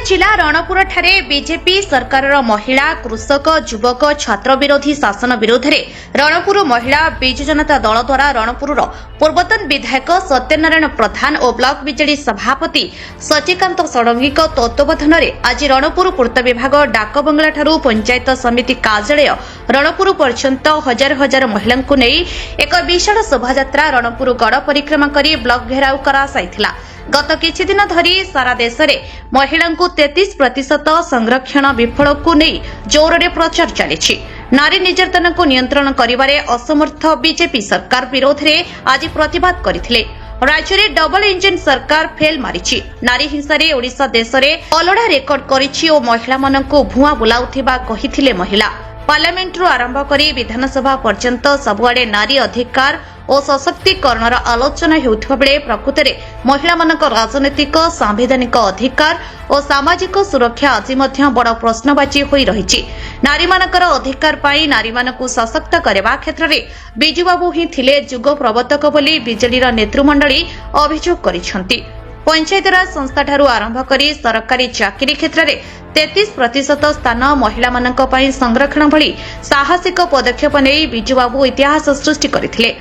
जिला रणपुर ठारे बीजेपी सरकार महिला कृषक युवक छात्र विरोधी शासन विरोध में रणपुर महिला विजु जनता दल द्वारा रणपुर पूर्वतन विधायक सत्यनारायण प्रधान और ब्लॉक बीजेडी सभापति सचिकांत षडंगी तत्वावधान में आज रणपुर पूर्त विभाग डाकबंगला ठारू पंचायत समिति कार्यालय रणपुर पर्यंत हजार हजार महिला नहीं एक विशाल शोभायात्रा रणपुर गड़ परिक्रमा कर ब्लॉक घेराव करासाइथिला। गत किछि दिन धरी सारा देश में महिला 33% संरक्षण विफल को नहीं जोर में प्रचार चली। नारी निर्यातन को नियंत्रण करिबारे असमर्थ बीजेपी सरकार विरोध में आज प्रतिवाद करथिले। राज्य में डबल इंजिन सरकार फेल मारिछि। नारी हिंसा रे ओडिशा देश में अलड़ा रेकर्ड करिछि और महिला माननकु भुआ बुलाउथिबा कहिथिले। महिला पार्लियामेंट आरंभ करी विधानसभा पर्यंत सबुआडे नारी अधिकार और सशक्तिकरण आलोचना हेउथिबा बेले प्रकृत में महिला मानक राजनैतिक संवैधानिक अधिकार और सामाजिक सुरक्षा आज मध्य बड़ प्रश्नवाची होई रहिछि। नारी मानकर अधिकार पाई नारी मानकु सशक्त करबा क्षेत्र में बिजू बाबू ही थिले युग प्रवर्तक बोली बीजेडी नेतृमंडली अभियोग करिसंती। पंचायतराज संस्था ठारू आरंभ करी सरकारी चाकरी क्षेत्र में 33% स्थान महिला मानक पई संरक्षण भली साहसिक पदक्षेप नहीं बिजू बाबू इतिहास सृष्टि करथिले।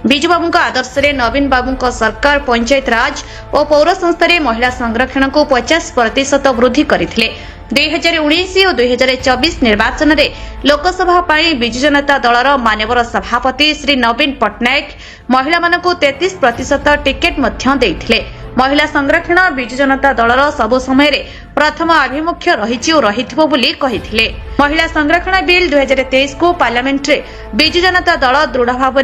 बिजू बाबू आदर्श रे नवीन बाबू सरकार पंचायत राज और पौर संस्था महिला संरक्षण को 50% वृद्धि करथिले। 2019 और 2024 निर्वाचन में लोकसभा पाई बिजू जनता दलर मान्यवर सभापति श्री नवीन पट्टनायक महिला मानकु 33% टिकेट मध्य देइथिले। महिला संरक्षण बिजू जनता दलर सबु समय प्रथम आभिमुख्य रहिछि और रहिथिबो बोली कहिथिले। महिला संरक्षण बिल 2023 को पार्लियामेंट रे बिजू जनता दल दृढ़ भाव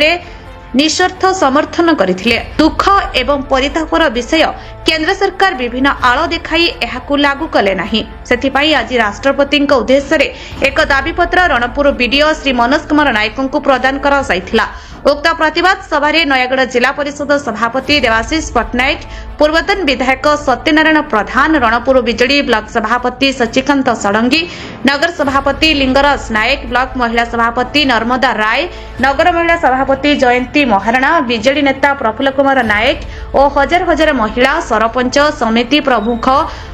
निस्वार्थ समर्थन करथिले। दुख एवं परितापर विषय केंद्र सरकार विभिन्न आड़ देखाई एहाकु लागू कले नाही। सेथिपाई आज राष्ट्रपति उद्देश्य रे एक दाबीपत्र रणपुर बीडीओ श्री मनोज कुमार नायक को प्रदान करा जायथिला। उक्त प्रतिवाद सभा नयागढ़ जिला परिषद सभापति देवाशीष पट्टनायक, पूर्वतन विधायक सत्यनारायण प्रधान, रणपुर बीजेडी ब्लॉक सभापति सचिकांत षडंगी, नगर सभापति लिंगराज नायक, ब्लॉक महिला सभापति नर्मदा राय, नगर महिला सभापति जयंती महाराणा, बीजेडी नेता प्रफुल्ल कुमार नायक और हजार हजार महिला सरपंच समिति प्रमुख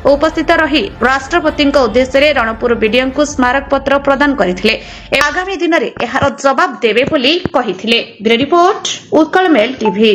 उपस्थित रही राष्ट्रपति उद्देश्य रणपुर बीडीओ को स्मारक पत्र प्रदान करथिले। आगामी दिन में एहार जवाब देवे बोली कहिथिले। Bureau report Utkal Mail TV.